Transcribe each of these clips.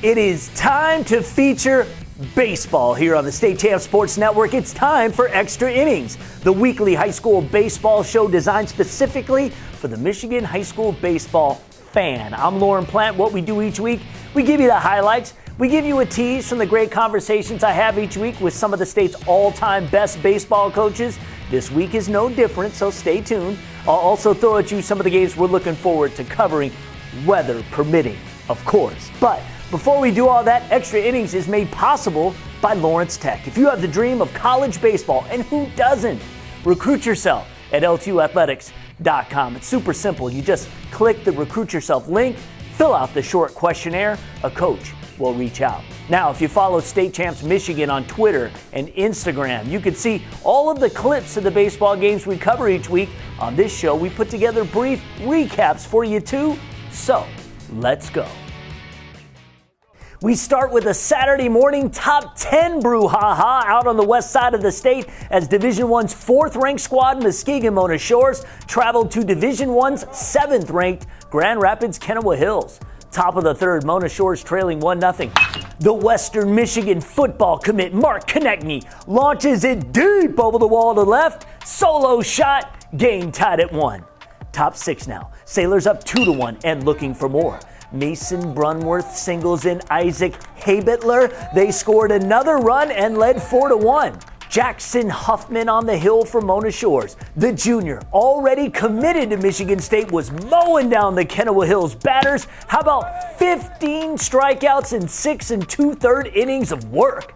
It is time to feature baseball here on the State Champ Sports Network. It's time for Extra Innings, the weekly high school baseball show designed specifically for the Michigan high school baseball fan. I'm Lorne Plant. What we do each week, we give you the highlights. We give you a tease from the great conversations I have each week with some of the state's all-time best baseball coaches. This week is no different, so stay tuned. I'll also throw at you some of the games we're looking forward to covering, weather permitting, of course. But before we do all that, Extra Innings is made possible by Lawrence Tech. If you have the dream of college baseball, and who doesn't, recruit yourself at l2athletics.com. It's super simple. You just click the Recruit Yourself link, fill out the short questionnaire, a coach will reach out. Now, if you follow State Champs Michigan on Twitter and Instagram, you can see all of the clips of the baseball games we cover each week. On this show, we put together brief recaps for you too. So, let's go. We start with a Saturday morning top 10 brouhaha out on the west side of the state as Division I's fourth-ranked squad, Muskegon Mona Shores, traveled to Division I's seventh-ranked Grand Rapids Kenowa Hills. Top of the third, Mona Shores trailing 1-0. The Western Michigan football commit Mark Konechny launches it deep over the wall to left. Solo shot, game tied at 1. Top 6 now. Sailors up 2-1 and looking for more. Mason Brunworth singles in Isaac Habitler. They scored another run and led 4-1. Jackson Huffman on the hill for Mona Shores. The junior, already committed to Michigan State, was mowing down the Kenowa Hills batters. How about 15 strikeouts in 6 2/3 innings of work?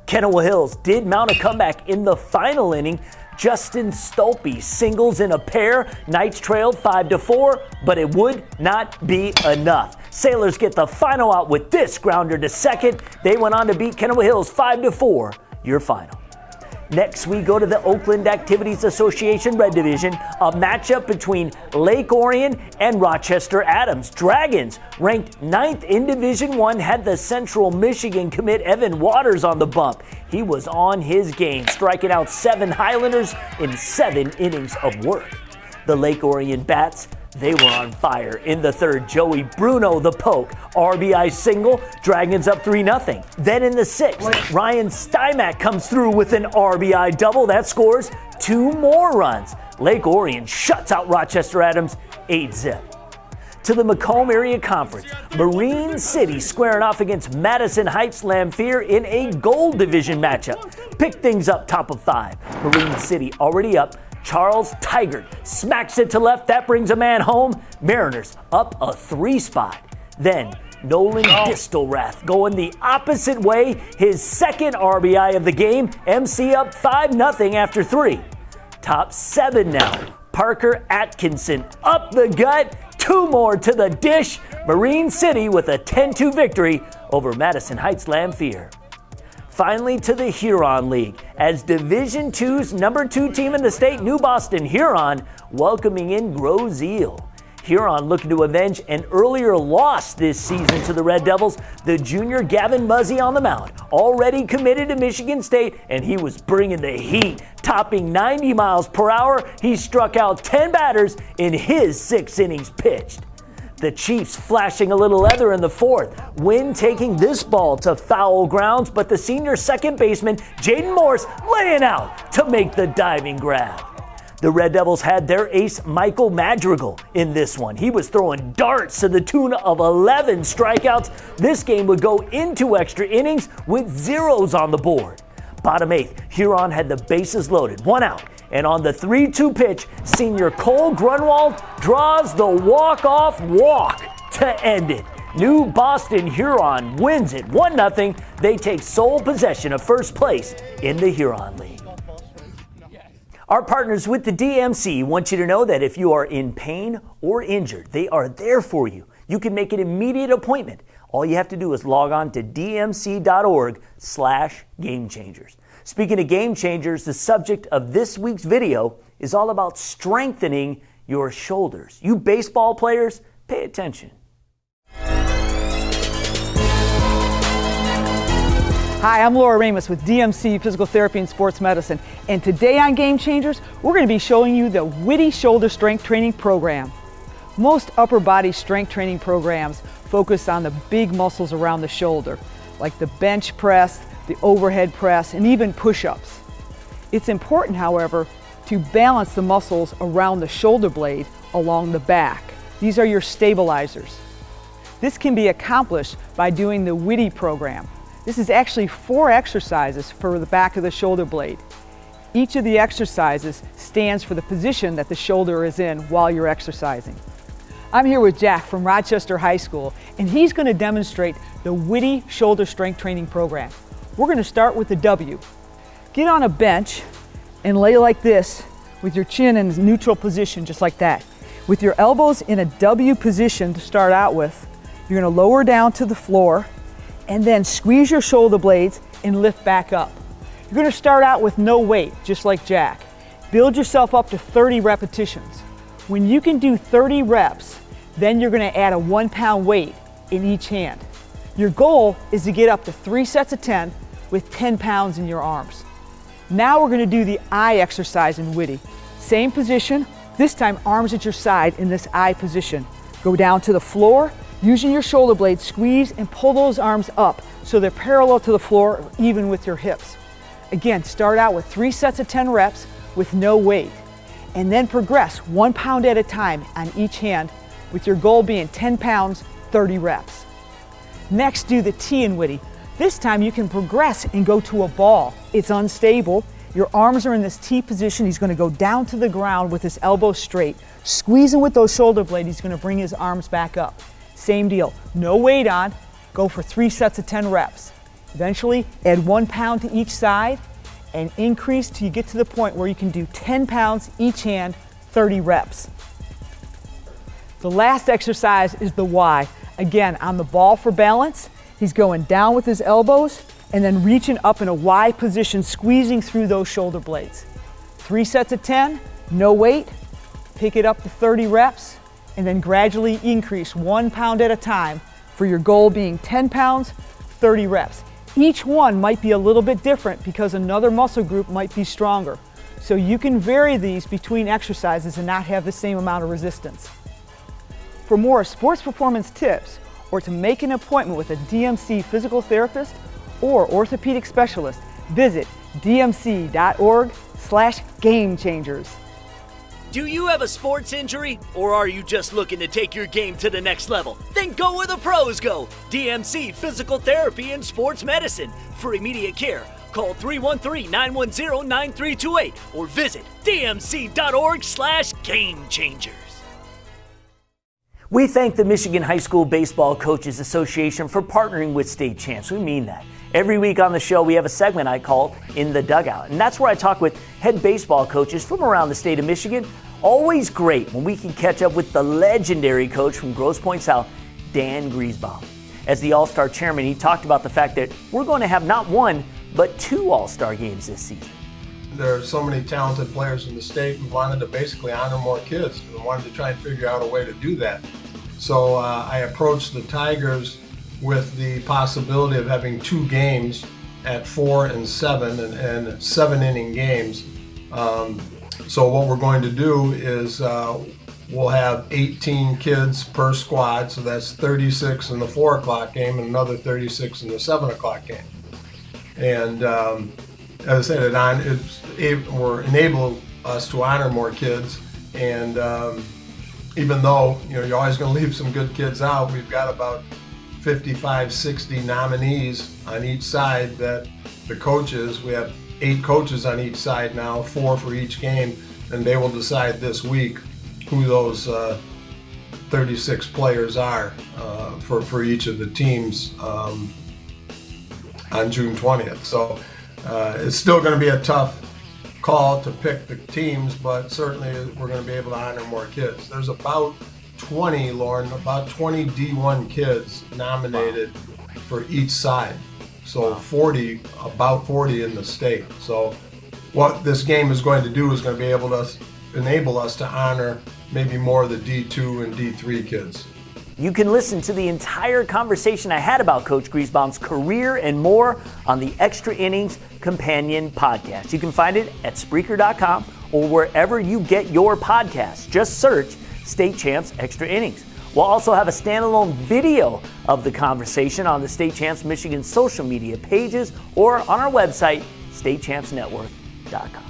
Kenowa Hills did mount a comeback in the final inning. Justin Stolpe singles in a pair. Knights trailed 5-4, but it would not be enough. Sailors get the final out with this grounder to second. They went on to beat Kenowa Hills 5-4. Your final. Next, we go to the Oakland Activities Association Red Division, a matchup between Lake Orion and Rochester Adams. Dragons, ranked 9th in Division I, had the Central Michigan commit Evan Waters on the bump. He was on his game, striking out 7 Highlanders in 7 innings of work. The Lake Orion Bats, they were on fire. In the third, Joey Bruno, the poke, RBI single, Dragons up 3-0. Then in the 6th, Ryan Stymack comes through with an RBI double. That scores 2 more runs. Lake Orion shuts out Rochester Adams 8-0. To the Macomb Area Conference, Marine City squaring off against Madison Heights Lamphere in a Gold Division matchup. Pick things up top of 5. Marine City already up. Charles Tigert smacks it to left. That brings a man home. Mariners up a 3 spot. Then Nolan Distelrath going the opposite way. His second RBI of the game. MC up 5-0 after 3. Top 7 now. Parker Atkinson up the gut. 2 more to the dish. Marine City with a 10-2 victory over Madison Heights Lamphere. Finally to the Huron League, as Division II's number 2 team in the state, New Boston Huron, welcoming in Grosse. Huron looking to avenge an earlier loss this season to the Red Devils. The junior Gavin Muzzy on the mound, already committed to Michigan State, and he was bringing the heat. Topping 90 miles per hour, he struck out 10 batters in his 6 innings pitched. The Chiefs flashing a little leather in the 4th. Wynn taking this ball to foul grounds, but the senior second baseman, Jaden Morse, laying out to make the diving grab. The Red Devils had their ace, Michael Madrigal, in this one. He was throwing darts to the tune of 11 strikeouts. This game would go into extra innings with 0s on the board. Bottom 8th, Huron had the bases loaded, 1 out. And on the 3-2 pitch, senior Cole Grunwald draws the walk-off walk to end it. New Boston Huron wins it 1-0. They take sole possession of first place in the Huron League. Our partners with the DMC want you to know that if you are in pain or injured, they are there for you. You can make an immediate appointment. All you have to do is log on to dmc.org/gamechangers. Speaking of game changers, the subject of this week's video is all about strengthening your shoulders. You baseball players, pay attention. Hi, I'm Laura Ramos with DMC Physical Therapy and Sports Medicine, and today on Game Changers, we're going to be showing you the Witty Shoulder Strength Training Program. Most upper body strength training programs focus on the big muscles around the shoulder, like the bench press, the overhead press, and even push-ups. It's important, however, to balance the muscles around the shoulder blade along the back. These are your stabilizers. This can be accomplished by doing the WIDI program. This is actually 4 exercises for the back of the shoulder blade. Each of the exercises stands for the position that the shoulder is in while you're exercising. I'm here with Jack from Rochester High School, and he's going to demonstrate the WIDI shoulder strength training program. We're going to start with the W. Get on a bench and lay like this with your chin in a neutral position, just like that. With your elbows in a W position to start out with, you're going to lower down to the floor and then squeeze your shoulder blades and lift back up. You're going to start out with no weight, just like Jack. Build yourself up to 30 repetitions. When you can do 30 reps, then you're going to add a 1-pound weight in each hand. Your goal is to get up to 3 sets of 10 with 10 pounds in your arms. Now we're going to do the I exercise in WIDI. Same position, this time arms at your side in this I position. Go down to the floor, using your shoulder blades, squeeze and pull those arms up so they're parallel to the floor, even with your hips. Again, start out with 3 sets of 10 reps with no weight, and then progress 1 pound at a time on each hand, with your goal being 10 pounds, 30 reps. Next, do the T in WIDI. This time you can progress and go to a ball. It's unstable. Your arms are in this T position. He's going to go down to the ground with his elbows straight. Squeezing with those shoulder blades, he's going to bring his arms back up. Same deal, no weight on. Go for 3 sets of 10 reps. Eventually, add 1 pound to each side and increase till you get to the point where you can do 10 pounds each hand, 30 reps. The last exercise is the Y. Again, on the ball for balance, he's going down with his elbows and then reaching up in a Y position, squeezing through those shoulder blades. 3 sets of 10, no weight, pick it up to 30 reps, and then gradually increase 1 pound at a time for your goal being 10 pounds, 30 reps. Each one might be a little bit different because another muscle group might be stronger. So you can vary these between exercises and not have the same amount of resistance. For more sports performance tips, or to make an appointment with a DMC physical therapist or orthopedic specialist, visit dmc.org/gamechangers. Do you have a sports injury, or are you just looking to take your game to the next level? Then go where the pros go. DMC Physical Therapy and Sports Medicine. For immediate care, call 313-910-9328 or visit dmc.org/gamechangers. We thank the Michigan High School Baseball Coaches Association for partnering with State Champs. We mean that. Every week on the show, we have a segment I call In the Dugout, and that's where I talk with head baseball coaches from around the state of Michigan. Always great when we can catch up with the legendary coach from Grosse Pointe South, Dan Griesbaum. As the All-Star chairman, he talked about the fact that we're going to have not 1, but 2 All-Star games this season. There are so many talented players in the state. We wanted to basically honor more kids and wanted to try and figure out a way to do that. So I approached the Tigers with the possibility of having 2 games at 4 and 7 and 7-inning games. So what we're going to do is we'll have 18 kids per squad, so that's 36 in the 4 o'clock game and another 36 in the 7 o'clock game. And as I said, it will enable us to honor more kids. And even though you're always going to leave some good kids out, we've got about 55, 60 nominees on each side that the coaches, we have 8 coaches on each side now, 4 for each game, and they will decide this week who those 36 players are for each of the teams on June 20th. So it's still going to be a tough call to pick the teams, but certainly we're going to be able to honor more kids. There's about 20, Lorne, about 20 D1 kids nominated for each side. So 40, about 40 in the state. So what this game is going to do is going to be able to enable us to honor maybe more of the D2 and D3 kids. You can listen to the entire conversation I had about Coach Griesbaum's career and more on the Extra Innings Companion Podcast. You can find it at Spreaker.com or wherever you get your podcasts. Just search State Champs Extra Innings. We'll also have a standalone video of the conversation on the State Champs Michigan social media pages or on our website, statechampsnetwork.com.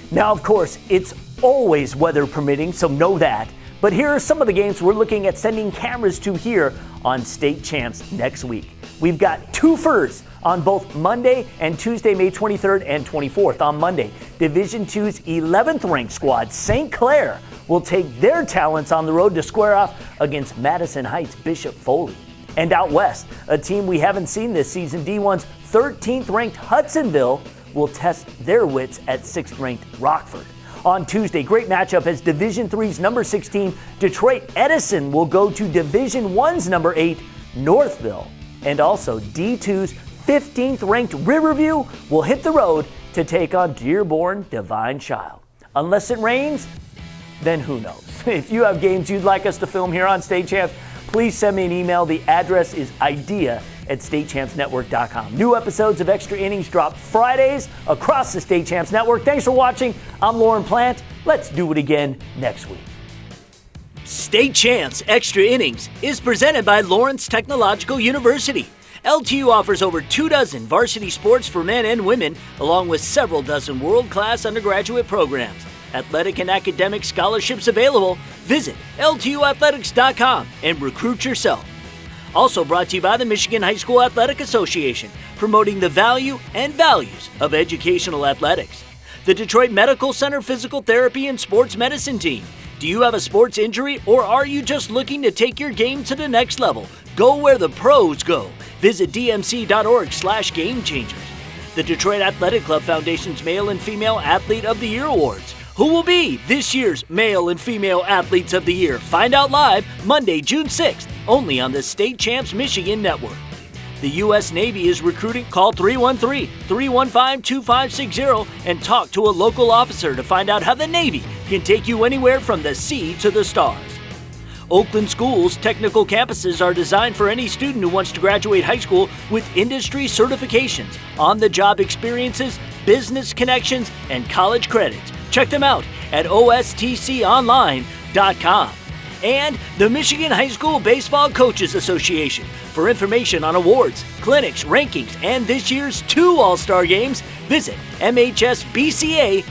Now, of course, it's always weather permitting, so know that. But here are some of the games we're looking at sending cameras to here on State Champs next week. We've got twofers on both Monday and Tuesday, May 23rd and 24th. On Monday, Division II's 11th ranked squad, St. Clair, will take their talents on the road to square off against Madison Heights' Bishop Foley. And out west, a team we haven't seen this season, D1's 13th ranked Hudsonville, will test their wits at 6th ranked Rockford. On Tuesday, great matchup as Division III's number 16, Detroit Edison, will go to Division I's number 8, Northville. And also D2's 15th ranked Riverview will hit the road to take on Dearborn Divine Child. Unless it rains, then who knows? If you have games you'd like us to film here on State Champs, please send me an email. The address is idea@statechampsnetwork.com. New episodes of Extra Innings drop Fridays across the State Champs Network. Thanks for watching. I'm Lorne Plant. Let's do it again next week. State Champs Extra Innings is presented by Lawrence Technological University. LTU offers over 24 varsity sports for men and women, along with several dozen world-class undergraduate programs. Athletic and academic scholarships available. Visit LTUathletics.com and recruit yourself. Also brought to you by the Michigan High School Athletic Association, promoting the value and values of educational athletics. The Detroit Medical Center Physical Therapy and Sports Medicine Team. Do you have a sports injury or are you just looking to take your game to the next level? Go where the pros go. Visit dmc.org/gamechangers. The Detroit Athletic Club Foundation's Male and Female Athlete of the Year Awards. Who will be this year's Male and Female Athletes of the Year? Find out live Monday, June 6th, only on the State Champs Michigan Network. The U.S. Navy is recruiting. Call 313-315-2560 and talk to a local officer to find out how the Navy can take you anywhere from the sea to the stars. Oakland Schools' technical campuses are designed for any student who wants to graduate high school with industry certifications, on-the-job experiences, business connections, and college credits. Check them out at ostconline.com. And the Michigan High School Baseball Coaches Association. For information on awards, clinics, rankings, and this year's 2 All-Star games, visit mhsbca.org.